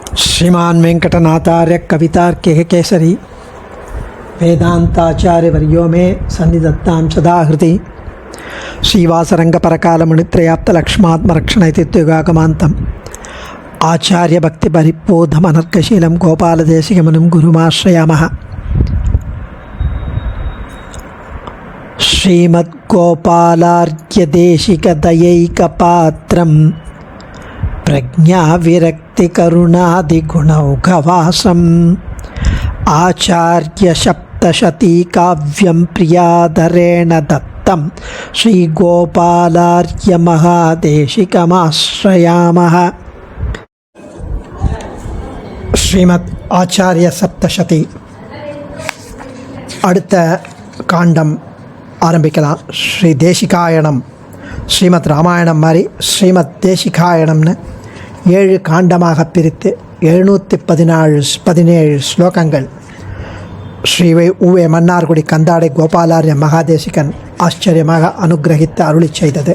श्रीमान वेंकटनाथार्य कवितार्किक केसरी वेदांताचार्य वर्यो में सन्निधत्तां सदा हृदि श्रीवासरंग परकालमुनित्रयाप्त लक्ष्मात्मरक्षणैतित्युगागमान्तम् आचार्य भक्ति परिपोधमनर्कशीलं गोपालदेशिकमुनिं गुरुमाश्रयामः। श्रीमद्गोपालार्घ्यदेशिकदयैकपात्रं प्रज्ञाविरक्तिकरुणादिगुणौघवासम् आचार्यसप्तशतीकाव्यं प्रियादरेण दत्तं श्रीगोपालार्घ्यमहादेशिकमाश्रयामः। ஸ்ரீமத் ஆச்சாரிய சப்தசதி அடுத்த காண்டம் ஆரம்பிக்கலாம். ஸ்ரீ தேசிகாயணம் ஸ்ரீமத் ராமாயணம் மாதிரி ஸ்ரீமத் தேசிகாயணம்னு 7 காண்டமாக பிரித்து 717 ஸ்லோகங்கள் ஸ்ரீ உவே மன்னார்குடி கந்தாடை கோபாலார்ய மகாதேசிகன் ஆச்சரியமாக அனுகிரகித்து அருளி செய்தது.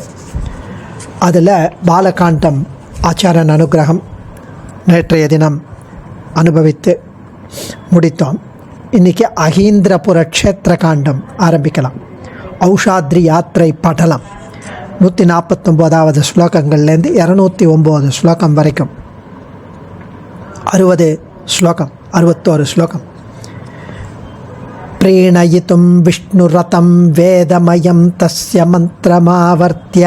அதில் பாலகாண்டம் ஆச்சாரியன் அனுகிரகம் நேற்றைய தினம் அனுபவித்து முடித்தோம். இன்றைக்கி அகீந்திரபுர க்ஷேத்திர காண்டம் ஆரம்பிக்கலாம். ஔஷாத்ரி யாத்திரை படலம் 149வது ஸ்லோகங்கள்லேருந்து 209 ஸ்லோகம் வரைக்கும் 60 ஸ்லோகம் 61 ஸ்லோகம். ப்ரீணயித்தும் விஷ்ணுரதம் வேதமயம் தஸ்ய மந்திரமாவர்த்திய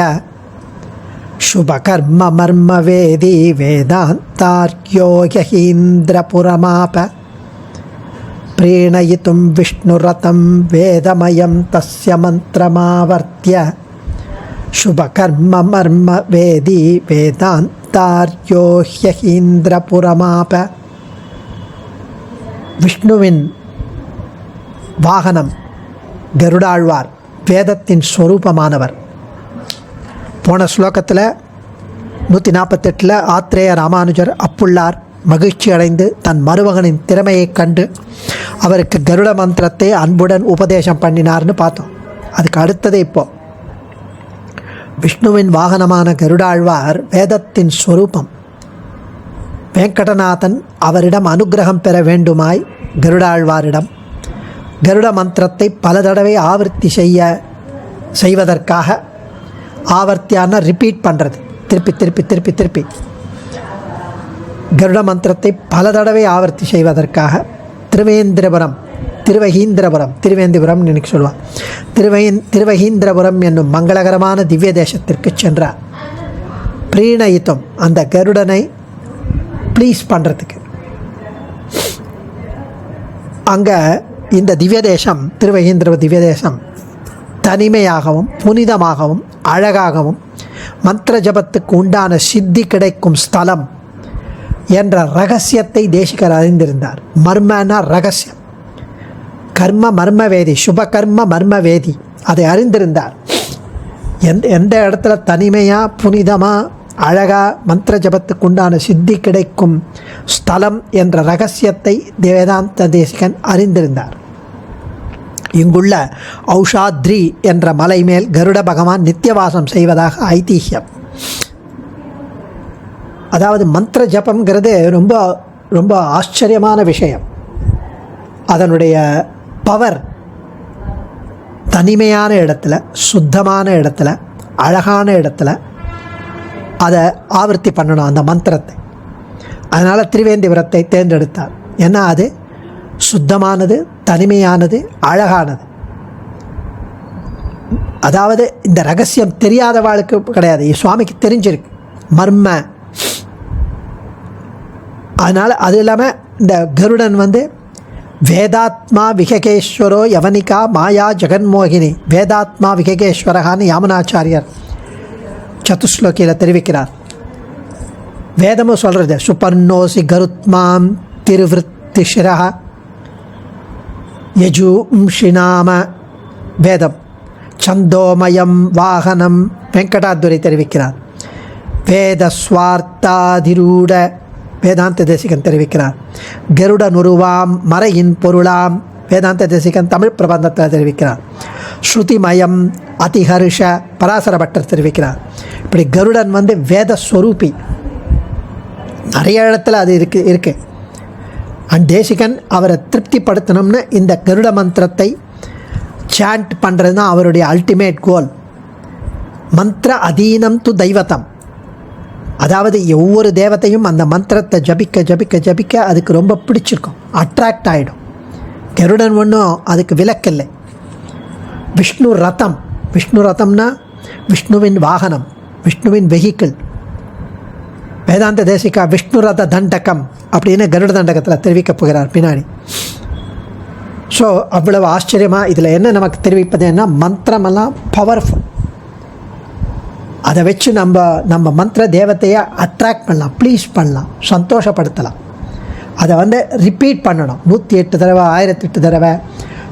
शुभकर्म मर्मवेदी वेदान्तार्क्यो यहीन्द्रपुरमाप प्रीणयितुं विष्णुरतं वेदमयं तस्य मन्त्रमावर्त्य शुभकर्म मर्मवेदी वेदान्तार्क्यो यहीन्द्रपुरमाप. விஷ்ணுவின் வாகனம் கருடாழ்வார், வேதத்தின் ஸ்வரூபமானவர். போன ஸ்லோகத்தில் 148 ஆத்ரேய ராமானுஜர் அப்புள்ளார் மகிழ்ச்சி அடைந்து தன் மருமகனின் திறமையை கண்டு அவருக்கு கருட மந்திரத்தை அன்புடன் உபதேசம் பண்ணினார்னு பார்த்தோம். அதுக்கு அடுத்தது இப்போது விஷ்ணுவின் வாகனமான கருடாழ்வார் வேதத்தின் ஸ்வரூபம். வெங்கடநாதன் அவரிடம் அனுகிரகம் பெற வேண்டுமாய் கருடாழ்வாரிடம் கருட மந்திரத்தை பல தடவை ஆவர்த்தி செய்வதற்காக, ஆவர்த்தியான ரிப்பீட் பண்ணுறது, திருப்பி திருப்பி திருப்பி திருப்பி கருட மந்திரத்தை பல தடவை ஆவர்த்தி செய்வதற்காக திருவகீந்திரபுரம் எனக்கு சொல்லுவான், திருவகீந்திரபுரம் என்னும் மங்களகரமான திவ்ய தேசத்திற்கு சென்றார். பிரீணயித்தம், அந்த கருடனை ப்ளீஸ் பண்ணுறதுக்கு. அங்கே இந்த திவ்ய தேசம், திருவகீந்திர திவ்ய தேசம் தனிமையாகவும் புனிதமாகவும் அழகாகவும் மந்திர ஜபத்துக்கு உண்டான சித்தி கிடைக்கும் ஸ்தலம் என்ற ரகசியத்தை தேசிகர் அறிந்திருந்தார். மர்மனா ரகசியம், கர்ம மர்மவேதி, சுபகர்ம மர்மவேதி, அதை அறிந்திருந்தார். எந்த இடத்துல தனிமையாக புனிதமாக அழகாக மந்திர ஜபத்துக்கு உண்டான சித்தி கிடைக்கும் ஸ்தலம் என்ற ரகசியத்தை வேதாந்த தேசிகன் அறிந்திருந்தார். இங்குள்ள ஔஷாத்ரி என்ற மலை மேல் கருட பகவான் நித்தியவாசம் செய்வதாக ஐதிஹ்யம். அதாவது மந்திர ஜபம்ங்கிறது ரொம்ப ரொம்ப ஆச்சரியமான விஷயம். அதனுடைய பவர் தனிமையான இடத்துல, சுத்தமான இடத்துல, அழகான இடத்துல அதை ஆவர்த்தி பண்ணணும் அந்த மந்திரத்தை. அதனால் திருவேந்திபுரத்தை தேர்ந்தெடுத்தார். ஏன்னா அது சுத்தமானது, தனிமையானது, அழகானது. அதாவது இந்த ரகசியம் தெரியாதவாளுக்கு கிடையாது, சுவாமிக்கு தெரிஞ்சிருக்கு மர்ம. அதனால் அது இல்லாமல் இந்த கருடன் வேதாத்மா விககேஸ்வரோ யவனிகா மாயா ஜெகன்மோகினி, வேதாத்மா விககேஸ்வரகான்னு யாமுனாச்சாரியர் சதுஸ்லோகியில் தெரிவிக்கிறார். வேதமும் சொல்கிறது சுபர்ணோசி கருத்மாம் திருவிருத்திஷிரா யஜூம்ஷிநாம வேதம் சந்தோமயம் வாகனம் வெங்கடாதுரை தெரிவிக்கிறார். வேத ஸ்வார்த்தாதிரூட வேதாந்த தேசிகன் தெரிவிக்கிறார். கருட நுருவாம் மறையின் பொருளாம் வேதாந்த தேசிகன் தமிழ் பிரபந்தத்தில் தெரிவிக்கிறார். ஸ்ருதிமயம் அதிஹர்ஷ பராசர பட்டர் தெரிவிக்கிறார். இப்படி கருடன் வேத ஸ்வரூபி, நிறைய இடத்துல அது இருக்குது. அண்ட் தேசிகன் அவரை திருப்திப்படுத்தணும்னு இந்த கருட மந்திரத்தை சாண்ட் பண்ணுறது தான் அவருடைய அல்டிமேட் கோல். மந்திர அதீனம் து தெய்வத்தம், அதாவது ஒவ்வொரு தேவத்தையும் அந்த மந்திரத்தை ஜபிக்க ஜபிக்க ஜபிக்க அதுக்கு ரொம்ப பிடிச்சிருக்கும், அட்ராக்ட் ஆகிடும். கருடன் ஒன்றும் அதுக்கு விலக்கில்லை. விஷ்ணு ரதம், விஷ்ணு ரதம்னா விஷ்ணுவின் வாகனம், விஷ்ணுவின் வெஹிக்கிள். வேதாந்த தேசிகா விஷ்ணு ரத தண்டகம் அப்படின்னு கருட தண்டகத்தில் தெரிவிக்கப் போகிறார் பின்னாடி. ஸோ அவ்வளவு ஆச்சரியமாக இதில் என்ன நமக்கு தெரிவிப்பதுன்னா, மந்திரமெல்லாம் பவர்ஃபுல். அதை வச்சு நம்ம மந்திர தேவத்தையை அட்ராக்ட் பண்ணலாம், ப்ளீஸ் பண்ணலாம், சந்தோஷப்படுத்தலாம். அதை ரிப்பீட் பண்ணணும் 108 தடவை 1008 தடவை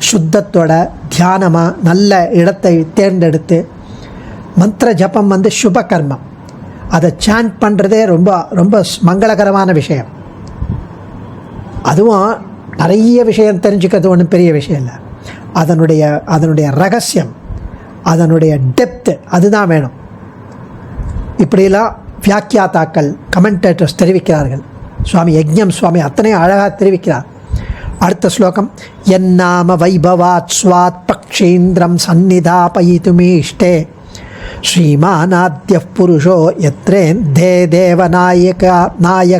சுத்தத்தோட தியானமாக நல்ல இடத்தை தேர்ந்தெடுத்து. மந்திர ஜபம் சுப கர்மம், அதை சாண்ட் பண்ணுறதே ரொம்ப ரொம்ப மங்களகரமான விஷயம். அதுவும் நிறைய விஷயம் தெரிஞ்சுக்கிறது ஒன்றும் பெரிய விஷயம் இல்லை. அதனுடைய ரகசியம், அதனுடைய டெப்த்து, அதுதான் வேணும். இப்படிலாம் வியாக்கியாத்தாக்கள், கமெண்டேட்டர்ஸ் தெரிவிக்கிறார்கள். சுவாமி யஜ்ஞம் சுவாமி அத்தனையும் அழகாக தெரிவிக்கிறார். அடுத்த ஸ்லோகம், என்னாம வைபவாத் ஸ்வாத் பக்ஷேந்திரம் சந்நிதாபயிதுமீஷ்டே ஸ்ரீமானாத்ய புருஷோ யத்ரேன் தே தேவநாயகாபிதயா.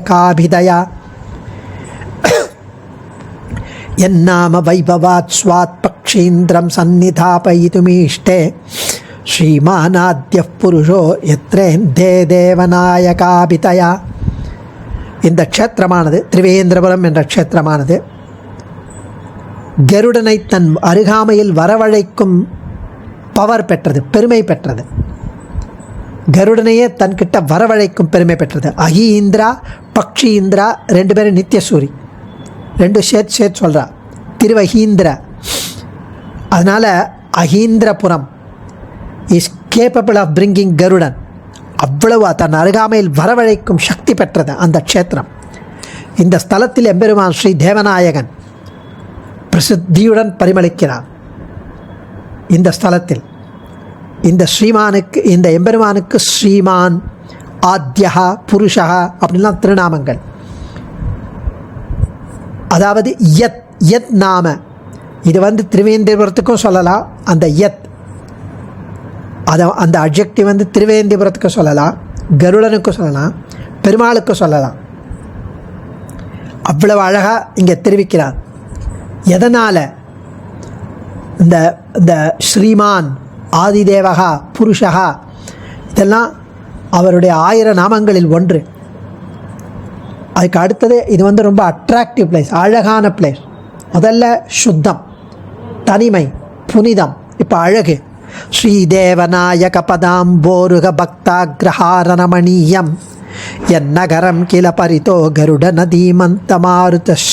என்னாம வைபவாத் ஸ்வாத் பக்ஷேந்திரம் சந்நிதாபயிதுமீஷ்டே ஸ்ரீமானாத்ய புருஷோ யத்ரேன் தே தேவநாயகாபிதயா. இந்த க்ஷேத்திரமானது, திரிவேந்திரபுரம் என்ற க்ஷேத்திரமானது, கருடனை தன் அருகாமையில் வரவழைக்கும் பவர் பெற்றது, பெருமை பெற்றது. கருடனையே தன்கிட்ட வரவழைக்கும் பெருமை பெற்றது. அஹீந்திரா பக்ஷி இந்திரா 2 பேரும் நித்தியசூரி, 2 சேர்த்து சொல்கிறா, திருவஹீந்திர. அதனால் அஹீந்திரபுரம் இஸ் கேப்பபிள் ஆஃப் பிரிங்கிங் கருடன். அவ்வளவு தன் அருகாமையில் வரவழைக்கும் சக்தி பெற்றது அந்த க்ஷேத்திரம். இந்த ஸ்தலத்தில் எம்பெருமான் ஸ்ரீ தேவநாயகன் பிரசித்தியுடன் பரிமளிக்கிறான். இந்த ஸ்தலத்தில் இந்த எம்பெருமானுக்கு ஸ்ரீமான், ஆத்யா, புருஷா அப்படின்லாம் திருநாமங்கள். அதாவது யத் நாம, இது திருவேந்திரபுரத்துக்கும் சொல்லலாம். அந்த யத், அந்த அட்ஜெக்டிவ் திருவேந்திரபுரத்துக்கு சொல்லலாம், கருடனுக்கும் சொல்லலாம், பெருமாளுக்கும் சொல்லலாம். அவ்வளவு அழகாக இங்கே தெரிவிக்கிறார். எதனால் இந்த ஸ்ரீமான், ஆதிதேவகா, புருஷகா இதெல்லாம் அவருடைய 1000 நாமங்களில் ஒன்று. அதுக்கு அடுத்தது இது ரொம்ப அட்ராக்டிவ் பிளேஸ், அழகான பிளேஸ். முதல்ல சுத்தம், தனிமை, புனிதம், இப்போ அழகு. ஸ்ரீதேவநாயக பதாம்போருக பக்தாகிரஹாரணமணீயம் எந்நகரம் கில பரிதோ கருட நதீமந்தமாருதரதி.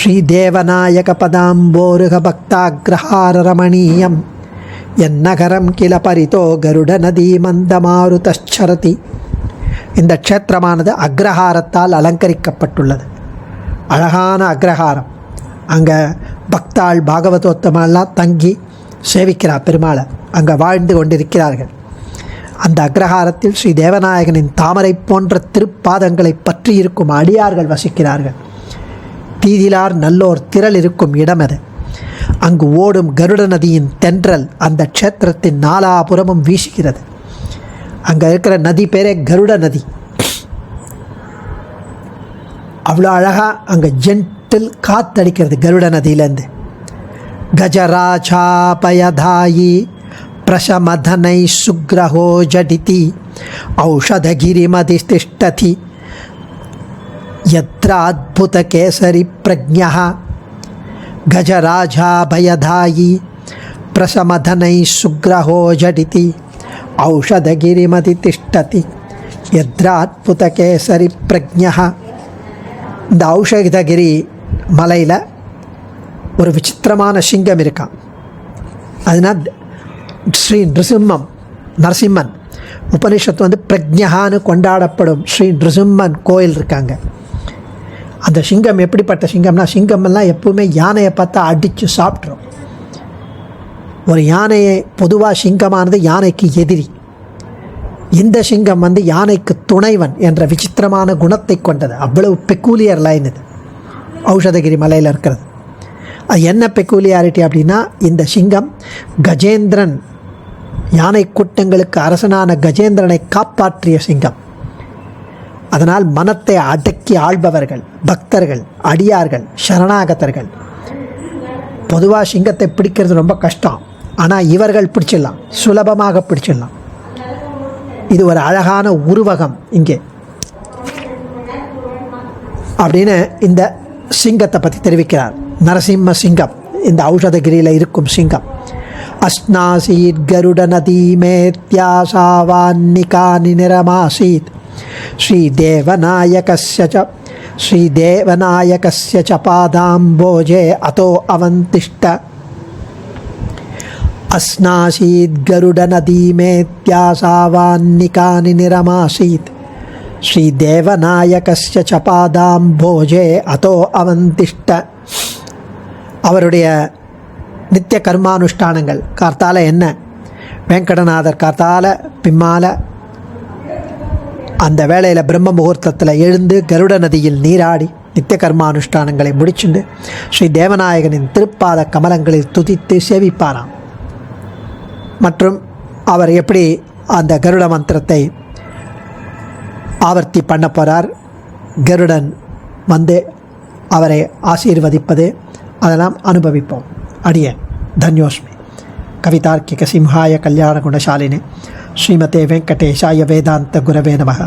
ஸ்ரீதேவநாயக பதாம்போருக பக்தாகிரஹாரமணீயம் எந்நகரம் கில பரிதோ கருட நதீமந்தமாருதரதி. இந்த க்ஷேத்திரமானது அக்ரஹாரத்தால் அலங்கரிக்கப்பட்டுள்ளது. அழகான அக்ரஹாரம். அங்கே பக்தாள் பாகவதோத்தமெல்லாம் தங்கி சேவிக்கிறார் பெருமாளை, அங்கே வாழ்ந்து கொண்டிருக்கிறார்கள். அந்த அக்ரஹாரத்தில் ஸ்ரீ தேவநாயகனின் தாமரை போன்ற திருப்பாதங்களை பற்றி இருக்கும் அடியார்கள் வசிக்கிறார்கள். தீதிலார் நல்லோர் திரள் இருக்கும் இடம் அது. அங்கு ஓடும் கருட நதியின் தென்றல் அந்த க்ஷேத்திரத்தின் நாலாபுறமும் வீசுகிறது. அங்கே இருக்கிற நதி பேரே கருட நதி. அவ்வளோ அழகாக அங்கே ஜென்டில் காத்தடிக்கிறது கருட நதியிலேருந்து. கஜராஜாபயதாயி பிரசமதனை சுக்ரஹோ ஜடிதி ஔஷதகிரிமதிஷ்டதி யத்ர அத்புத கேசரி பிரஜ்ஞः. கஜராஜாபயதாயி பிரசமதனை சுக்ரஹோ ஜடிதி ஔஷதகிரிமதிஷ்டதி யத்ர அத்புத கேசரி பிரஜ்ஞः. இந்த ஔஷதகிரி மலையில் ஒரு விசித்திரமான சிங்கம் இருக்கான். அதனால் ஸ்ரீ நரசிம்மன் உபனிஷத்து பிரஜ்ஞான்னு கொண்டாடப்படும் ஸ்ரீ நிருசிம்மன் கோயில் இருக்காங்க. அந்த சிங்கம் எப்படிப்பட்ட சிங்கம்னா, சிங்கமெல்லாம் எப்பவுமே யானையை பார்த்தா அடித்து சாப்பிட்றோம். ஒரு யானையை பொதுவாக சிங்கமானது யானைக்கு எதிரி. இந்த சிங்கம் வந்து யானைக்கு துணைவன் என்ற விசித்திரமான குணத்தை கொண்டது. அவ்வளவு பெக்கூலியர் லைன் இது ஔஷதகிரி மலையில் இருக்கிறது. அது என்ன பெக்கூலியாரிட்டி அப்படின்னா, இந்த சிங்கம் கஜேந்திரன், யானை கூட்டங்களுக்கு அரசனான கஜேந்திரனை காப்பாற்றிய சிங்கம். அதனால் மனத்தை அடக்கி ஆள்பவர்கள், பக்தர்கள், அடியார்கள், சரணாகதர்கள். பொதுவாக சிங்கத்தை பிடிக்கிறது ரொம்ப கஷ்டம். ஆனால் இவர்கள் பிடிச்சிடலாம், சுலபமாக பிடிச்சிடலாம். இது ஒரு அழகான உருவகம் இங்கே அப்படின்னு இந்த சிங்கத்தை பற்றி தெரிவிக்கிறார். நரசிம்ம சிங்கம், இந்த ஔஷதகிரியில் இருக்கும் சிங்கம். அஸ்னாசீத் கருட நதி மேத்யாசாவான்னிகானி நிரமாசீத் ஸ்ரீதேவநாயகஸ்ய ச பாதாம்போஜே அதோ அவந்திஷ்ட. அஸ்னாசீத் கருட நதி மேத்யாசாவான்னிகானி நிரமாசீத் ஸ்ரீதேவநாயகஸ்ய ச பாதாம்போஜே அதோ அவந்திஷ்ட. அவருடைய நித்திய கர்மானுஷ்டானங்கள் கார்த்தால என்ன, வெங்கடநாதர் கார்த்தால பிம்மால அந்த வேளையில் பிரம்ம முகூர்த்தத்தில் எழுந்து கருட நதியில் நீராடி நித்திய கர்மானுஷ்டானங்களை முடிச்சுண்டு ஸ்ரீ தேவநாயகனின் திருப்பாத கமலங்களில் துதித்து சேவிப்பாராம். மற்றும் அவர் எப்படி அந்த கருட மந்திரத்தை ஆவர்த்தி பண்ண போகிறார், கருடன் வந்து அவரை ஆசீர்வதிப்பது, அதெல்லாம் அனுபவிப்போம். அடியேன் தன்யோஸ்மி. கவிதார்க்கிக சிம்ஹாய கல்யாண குணசாலினே ஸ்ரீமதே வெங்கடேஷாய வேதாந்த குரவே நமः.